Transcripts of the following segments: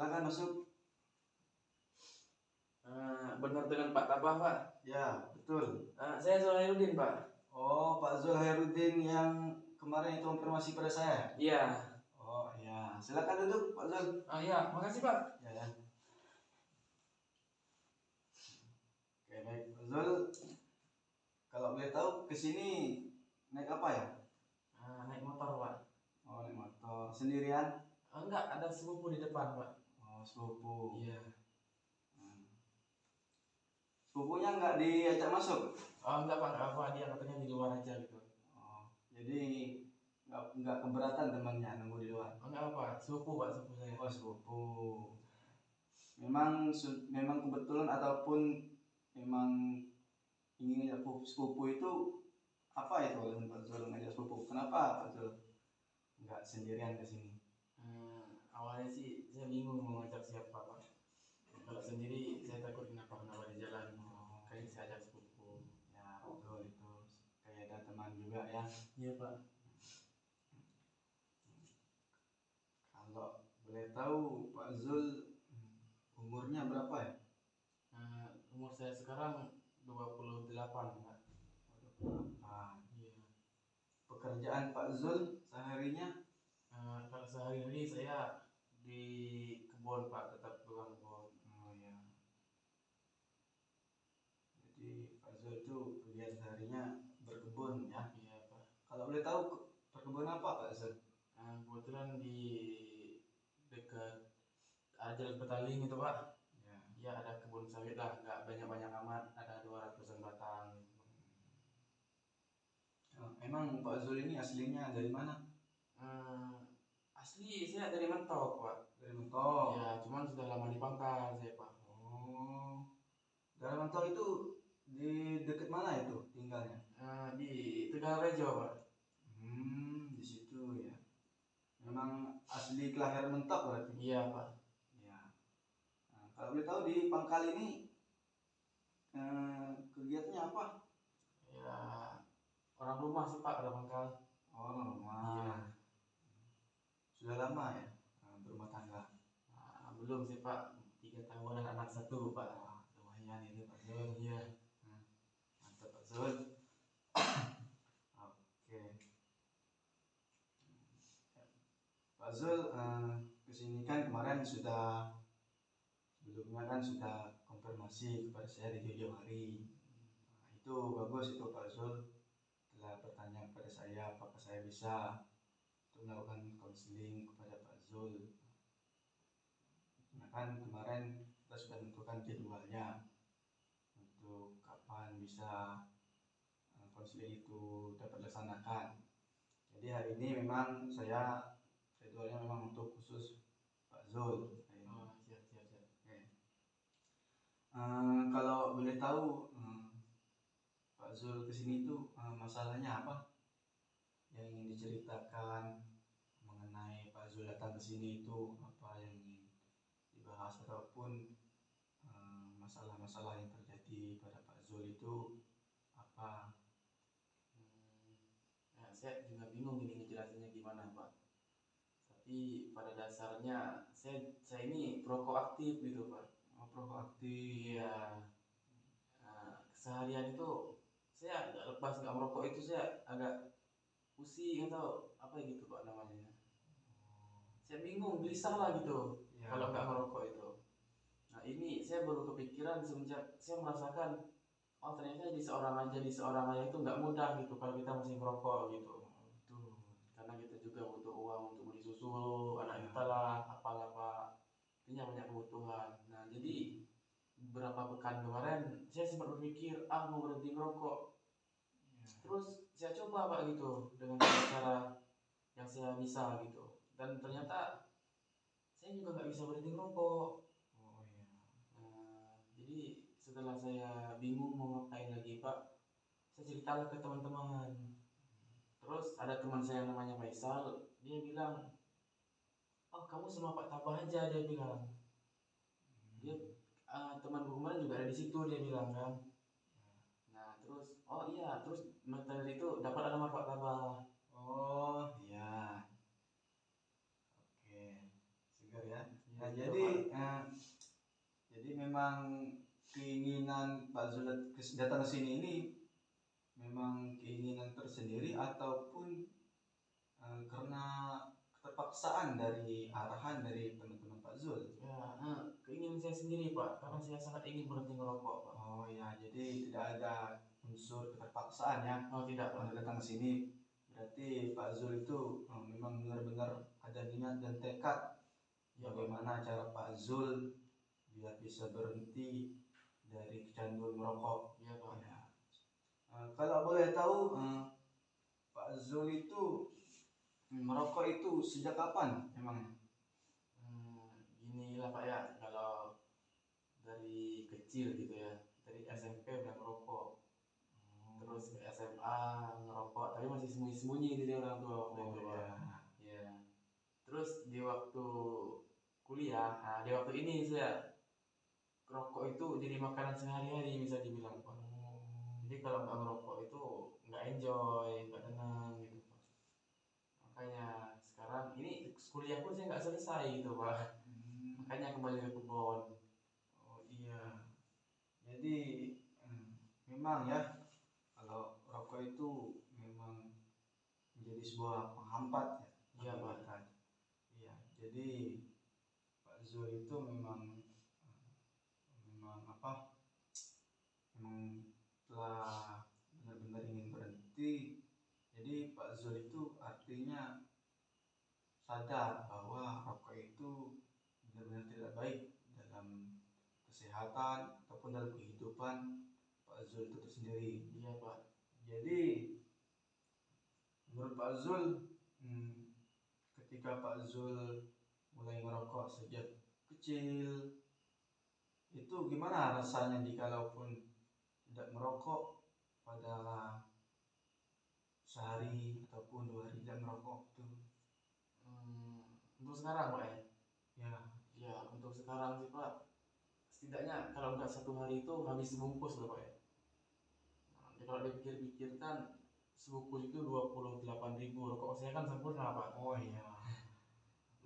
silakan masuk. Benar dengan Pak Tabah, Pak? Ya, betul. Saya Zulhairuddin, Pak. Oh, Pak Zulhairuddin yang kemarin itu konfirmasi pada saya. Iya. Oh iya, silakan duduk Pak Zul. Iya, makasih Pak. Ya. Oke, baik Pak Zul. Kalau boleh tahu kesini naik apa ya? Naik motor, Pak. Oh, naik motor sendirian? Enggak, ada sepupu di depan, Pak. Oh, sepupu. Iya. Sepupunya nggak diajak masuk? Oh, enggak Pak, enggak apa, dia katanya di luar aja gitu. Oh, jadi nggak keberatan temannya nunggu di luar? Oh, enggak apa, sepupu Pak, sepupu saya. Oh, sepupu. Memang kebetulan ataupun memang ingin ngajak sepupu itu apa itu alasan Pak Zul ngajak sepupu? Kenapa Pak Zul nggak sendirian ke sini? Awalnya sih saya bingung mau ngajak siapa Pak. Kalau sendiri saya takut kenapa di jalan. Kayaknya saya ajak sepupu. Ya betul, itu kayak ada teman juga ya. Iya Pak. Kalau boleh tahu Pak Zul umurnya berapa ya? Umur saya sekarang 28 Pak. 28. Iya. Pekerjaan Pak Zul seharinya? Kalau sehari-hari saya di kebun Pak, tetap tukang kebun. Oh ya. Jadi Pak Zul itu kegiatan seharinya berkebun ya? Iya Pak. Kalau boleh tahu perkebunan apa Pak Zul? Kebetulan di dekat Jalan Petaling itu Pak. Ya. Ya ada kebun sawit lah, nggak banyak-banyak amat, ada 200-an batang. Emang Pak Zul ini aslinya dari mana? Asli saya dari Mentok Pak. Dari Mentok. Ya, cuman sudah lama di Pangkal saya Pak. Oh, dari Mentok itu di dekat mana itu tinggalnya? Di Tegalrejo Pak. Di situ ya. Memang asli kelahiran Mentok berarti? Iya Pak. Ya. Nah, kalau boleh tahu di Pangkal ini kegiatannya apa? Ya, orang rumah sih Pak, orang Pangkal. Oh, orang rumah. Iya. Sudah lama ya berumah tangga? Belum sih Pak, 3 tahun dan anak 1 Pak. Lumayan ini Pak Zul. Iya. Mantap Pak Zul. Oke. Pak Zul kesini kan kemarin sebelumnya kan sudah konfirmasi kepada saya di jauh-jauh hari. Itu bagus itu Pak Zul telah bertanya kepada saya apakah saya bisa untuk melakukan konseling kepada Pak Zul. Nah kan kemarin kita sudah menentukan jadwalnya untuk kapan bisa konseling itu dapat dilaksanakan. Jadi hari ini memang saya jadwalnya memang untuk khusus Pak Zul. Siap. Okay. Kalau boleh tahu Pak Zul kesini itu masalahnya apa yang ingin diceritakan mengenai Pak Zul datang ke sini itu, apa yang ingin dibahas ataupun masalah-masalah yang terjadi pada Pak Zul itu apa? Saya juga bingung ini ngejelasinnya gimana Pak. Tapi pada dasarnya saya ini perokok aktif gitu Pak. Oh, perokok aktif. Iya. Keseharian itu saya nggak lepas nggak merokok itu saya agak pusing atau apa gitu Pak namanya. Saya bingung, gelisah lah gitu ya, kalau nggak merokok itu. Nah ini saya baru kepikiran semenjak saya merasakan oh ternyata di seorang ayah itu nggak mudah gitu kalau kita masih merokok gitu. Karena kita juga butuh uang untuk beli susu anak kita lah, apalah Pak. Intinya banyak kebutuhan. Nah jadi beberapa pekan kemarin saya sempat berpikir mau berhenti merokok. Terus saya coba Pak gitu dengan cara yang saya bisa gitu. Dan ternyata saya juga nggak bisa berhenti merokok. Jadi setelah saya bingung mau ngapain lagi Pak, saya ceritalah ke teman-teman. Terus ada teman saya yang namanya Faisal, dia bilang, oh kamu sama Pak Tabah aja, dia bilang. Dia temanku kemarin juga ada di situ, dia bilang kan. Nah terus, oh iya, terus materi itu dapat nomor Pak Tabah. Oh iya, oke, segar ya. Nah, jadi memang keinginan Pak Zul datang ke sini ini memang keinginan tersendiri ataupun karena keterpaksaan dari arahan dari teman-teman Pak Zul? Ya, keinginan saya sendiri Pak, karena saya sangat ingin berhenti merokok Pak. Oh ya, jadi tidak ada unsur keterpaksaan ya. Oh tidak Pak. Anda datang ke sini berarti Pak Zul itu memang benar-benar ada niat dan tekad Ya, bagaimana cara Pak Zul biar bisa berhenti dari kecanduan merokok. Iya Pak. Ya. Kalau boleh tahu, Pak Zul itu merokok itu sejak kapan emangnya? Ginilah Pak ya, kalau dari kecil gitu ya, dari SMP udah merokok, terus ke SMA ngerokok, tapi masih sembunyi-sembunyi dari orang tua waktu Oh itu Pak. ya. Ya. Terus di waktu kuliah, nah di waktu ini saya rokok itu jadi makanan sehari-hari bisa dibilang Pak. Jadi kalau nggak ngerokok itu nggak enjoy, nggak tenang gitu Pak. Makanya sekarang ini kuliah pun saya nggak selesai gitu Pak. Makanya kembali ke kebun. Oh iya. Jadi memang ya kalau rokok itu memang menjadi sebuah penghambat ya. Iya bagi Pak. kita. Iya. Jadi Pak Zul itu memang apa? Memang telah benar-benar ingin berhenti. Jadi Pak Zul itu artinya sadar bahwa rokok itu benar-benar tidak baik dalam kesehatan ataupun dalam kehidupan Pak Zul itu tersendiri. Iya Pak. Jadi menurut Pak Zul, ketika Pak Zul mulai merokok sejak kecil, itu gimana rasanya jikalaupun tidak merokok pada sehari ataupun 2 hari tidak merokok itu? Untuk sekarang Pak ya. Ya. Ya untuk sekarang sih Pak, setidaknya kalau nggak 1 hari itu habis sebungkus loh Pak ya. Nah, jadi kalau dipikir-pikirkan sebungkus itu 28.000, rokok saya kan sempurna Pak. Oh iya.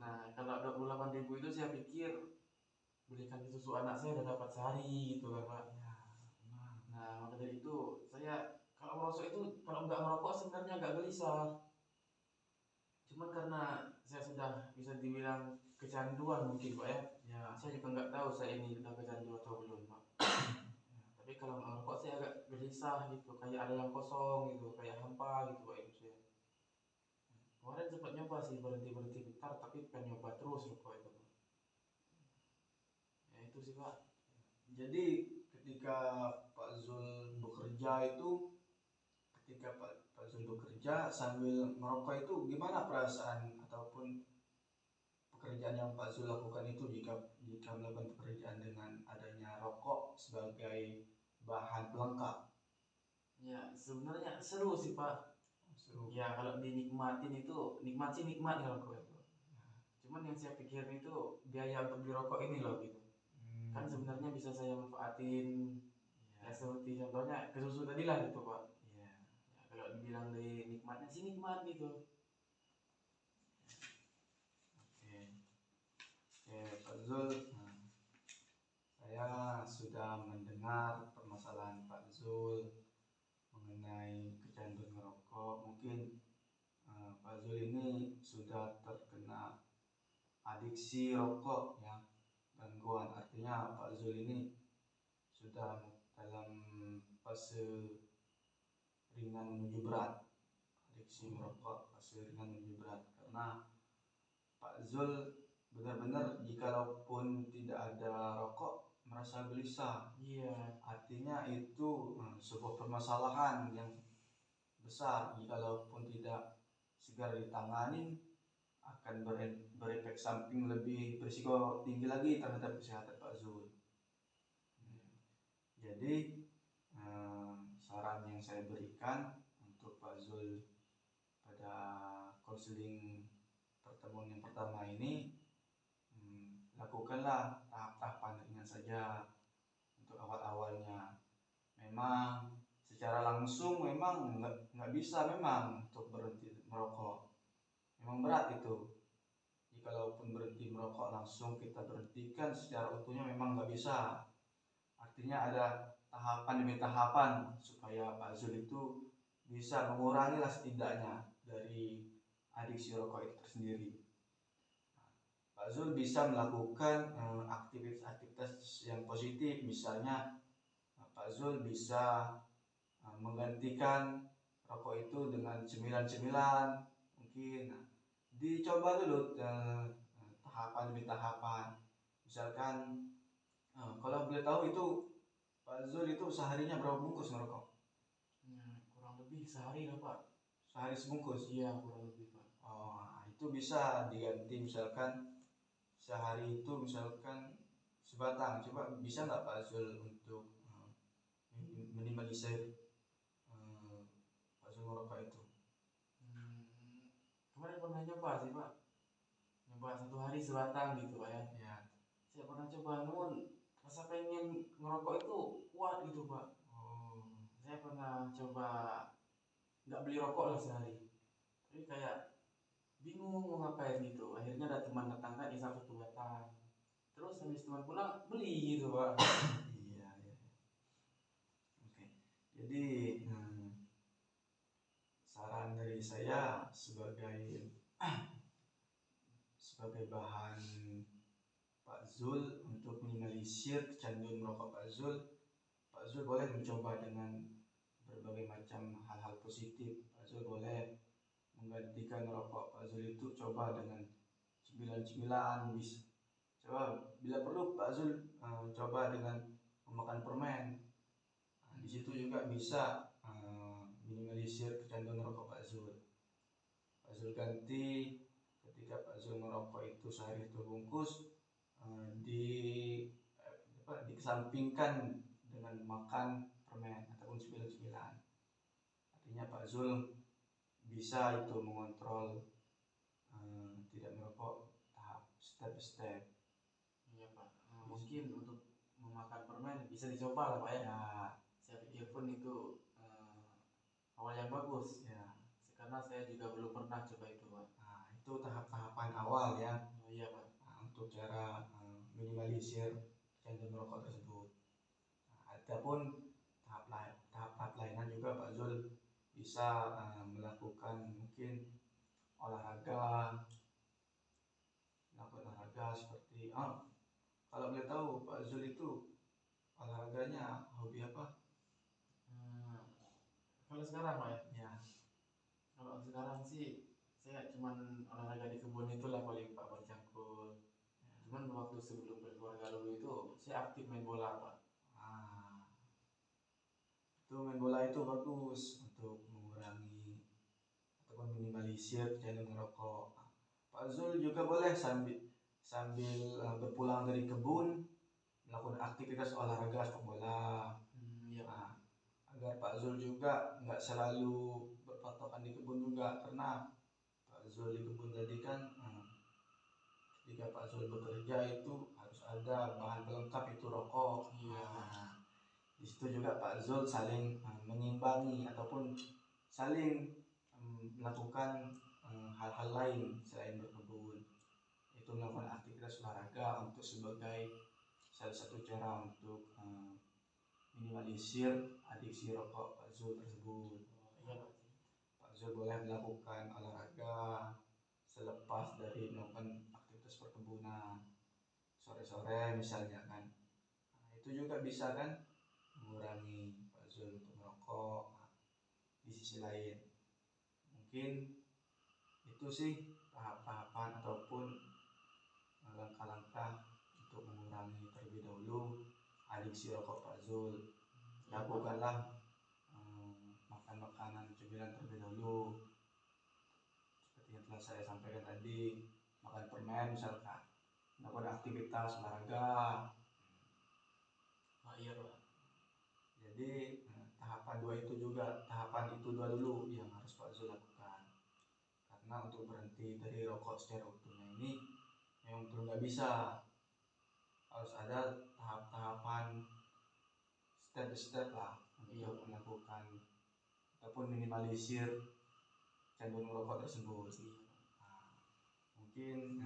Nah kalau 28.000 itu saya pikir belikan susu anak saya udah dapat sehari gitu kan Pak. Ya. Nah maka dari itu saya kalau merokok itu kalau nggak merokok sebenarnya agak gelisah. Cuman karena saya sudah bisa dibilang kecanduan mungkin Pak ya. Ya. Saya juga nggak tahu saya ini udah kecanduan atau belum Pak. Tapi kalau nggak merokok saya agak gelisah gitu, kayak ada yang kosong gitu, kayak hampa gitu Pak hidup saya. Kemarin sempat nyoba sih berhenti bentar, tapi pengen nyoba terus rokok itu Pak. Ya itu sih Pak. Jadi ketika Pak Zul bekerja itu, ketika Pak Zul bekerja sambil merokok itu gimana perasaan ataupun pekerjaan yang Pak Zul lakukan itu jika melakukan pekerjaan dengan adanya rokok sebagai bahan pelengkap? Ya sebenarnya seru sih Pak. Seru. Ya kalau dinikmatin itu nikmat sih nikmat ya rokok itu. Cuman yang saya pikirin itu biaya untuk beli rokok ini loh gitu. Kan sebenarnya bisa saya manfaatin. Ya seperti contohnya ke susu tadi lah gitu Pak. Iya. Ya, kalau dibilang dari nikmatnya sih nikmat gitu. Oke, Pak Zul, saya sudah mendengar permasalahan Pak Zul mengenai kecanduan merokok. Mungkin Pak Zul ini sudah terkena adiksi rokok ya, gangguan. Artinya Pak Zul ini sudah dalam fase ringan menuju berat. Adiksi merokok fase ringan menuju berat, karena Pak Zul benar-benar jikalaupun tidak ada rokok merasa gelisah. Iya. Artinya itu sebuah permasalahan yang besar. Jikalaupun tidak segera ditangani akan berefek samping lebih berisiko tinggi lagi terhadap kesehatan Pak Zul. Jadi saran yang saya berikan untuk Pak Zul pada konseling pertemuan yang pertama ini, lakukanlah tahap-tahapan ringan saja untuk awal-awalnya. Memang secara langsung memang nggak bisa memang untuk berhenti merokok. Memang berat itu. kalaupun berhenti merokok langsung kita berhentikan secara utuhnya memang nggak bisa. Artinya ada tahapan demi tahapan supaya Pak Zul itu bisa mengurangi lah setidaknya dari adiksi rokok itu tersendiri. Pak Zul bisa melakukan aktivitas-aktivitas yang positif, misalnya Pak Zul bisa menggantikan rokok itu dengan cemilan-cemilan mungkin. Nah, dicoba dulu tahapan demi tahapan. Misalkan kalau boleh tahu itu Pak Zul itu seharinya berapa bungkus ngerokok? Kurang lebih sehari lah Pak. Sehari sebungkus? Iya kurang lebih Pak. Oh, itu bisa diganti misalkan sehari itu misalkan sebatang. Coba bisa nggak Pak Zul untuk minimalisir Pak Zul ngerokok itu? Kemarin pernah nyoba sih Pak, nyoba 1 hari sebatang gitu Pak ya. Ya. Saya pernah coba, namun rasa pengen ngerokok itu kuat gitu Pak. Saya pernah coba nggak beli rokok lah sehari, tapi kayak bingung mau ngapain gitu. Akhirnya ada teman datang kan, isap 1 batang, terus habis teman pulang beli gitu Pak. Iya, iya. Oke. Jadi saran dari saya sebagai bahan Pak Zul untuk minimalisir kecanduan merokok Pak Zul boleh mencoba dengan berbagai macam hal-hal positif. Pak Zul boleh menggantikan rokok Pak Zul itu coba dengan cemilan-cemilan, bisa coba bila perlu Pak Zul coba dengan memakan permen. Di situ juga bisa minimalisir kecanduan rokok Pak Zul. Pak Zul ganti ketika Pak Zul merokok itu sehari 1 bungkus, dikesampingkan dengan makan permen ataupun cemilan-cemilan. Artinya Pak Zul bisa itu mengontrol tidak merokok step-step. Iya Pak. Mungkin untuk memakan permen bisa dicoba lah Pak ya. Saya pikir pun itu awal yang bagus ya, karena saya juga belum pernah coba itu Pak. Nah, itu tahap-tahapan awal ya. Oh iya Pak. Untuk cara minimalisir kecanduan merokok tersebut. Adapun tahap-tahap lainnya juga Pak Zul bisa melakukan mungkin olahraga seperti kalau boleh tahu Pak Zul itu olahraganya hobi apa? Kalau sekarang Pak ya? Ya. Kalau sekarang sih saya cuman olahraga di kebun itulah paling Pak, bercangkul. Cuman waktu sebelum berkeluarga dulu itu saya aktif main bola Pak. Itu main bola itu bagus untuk mengurangi ataupun minimalisir kecanduan merokok. Pak Zul juga boleh sambil berpulang dari kebun melakukan aktivitas olahraga sepak bola. Agar Pak Zul juga nggak selalu berpatokan di kebun juga, karena Pak Zul di kebun tadi kan ketika Pak Zul bekerja itu harus ada bahan pelengkap itu rokok. Di situ juga Pak Zul saling mengimbangi ataupun saling melakukan hal-hal lain selain berkebun. Itu melakukan aktivitas olahraga untuk sebagai salah satu cara untuk minimalisir adiksi rokok Pak Zul tersebut. Pak Zul boleh melakukan olahraga selepas dari melakukan aktivitas perkebunan, sore-sore misalnya kan. Itu juga bisa kan mengurangi Pak Zul untuk merokok. Di sisi lain mungkin itu sih tahap-tahapan ataupun langkah-langkah untuk mengurangi terlebih dahulu adiksi rokok Pak Zul. Lakukanlah makan makanan cemilan terlebih dahulu, seperti yang telah saya sampaikan tadi, makan permen misalkan, melakukan aktivitas olahraga. Iya Pak. Jadi tahapan itu dua dulu yang harus Pak Zul lakukan. Karena untuk berhenti dari rokok secara utuhnya ini memang belum nggak bisa, harus ada tahap-tahapan step by step lah untuk melakukan ataupun minimalisir kecanduan merokok tersebut. mungkin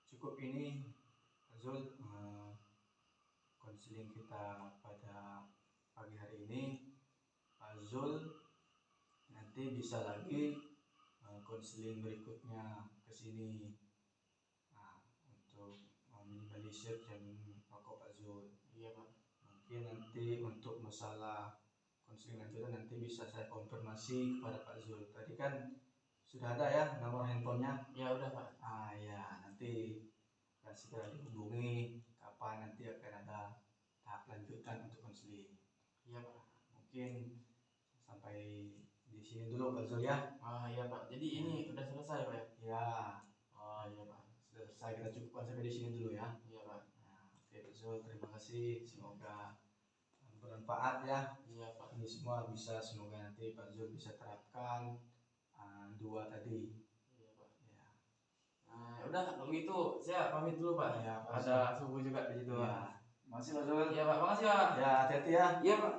cukup ini Pak Zul, konseling kita pada pagi hari ini. Pak Zul nanti bisa lagi konseling berikutnya ke sini, untuk meminimalisir jam rokok Pak Zul. Iya Pak. Mungkin nanti untuk masalah konseling lanjutan nanti bisa saya konfirmasi kepada Pak Zul. Tadi kan sudah ada ya nomor handphonenya? Ya udah Pak. Ya nanti akan segera dihubungi kapan nanti akan ada tahap lanjutan untuk konseling. Iya Pak. Mungkin sampai di sini dulu Pak Zul ya. Iya Pak. Jadi ini udah selesai Pak ya? Ya. Iya Pak. Sudah selesai, kita cukupkan sampai di sini dulu ya. Iya Pak. Oke Pak Zul, terima kasih. Semoga bermanfaat ya. Iya Pak. Ini semua bisa, semoga nanti Pak Zul bisa terapkan dua tadi. Iya Pak. Ya. Udah kalau gitu saya pamit dulu Pak. Ya, ada subuh juga di situ. Ya. Makasih Pak Zul. Iya Pak, makasih Pak. Ya, hati-hati ya. Iya Pak.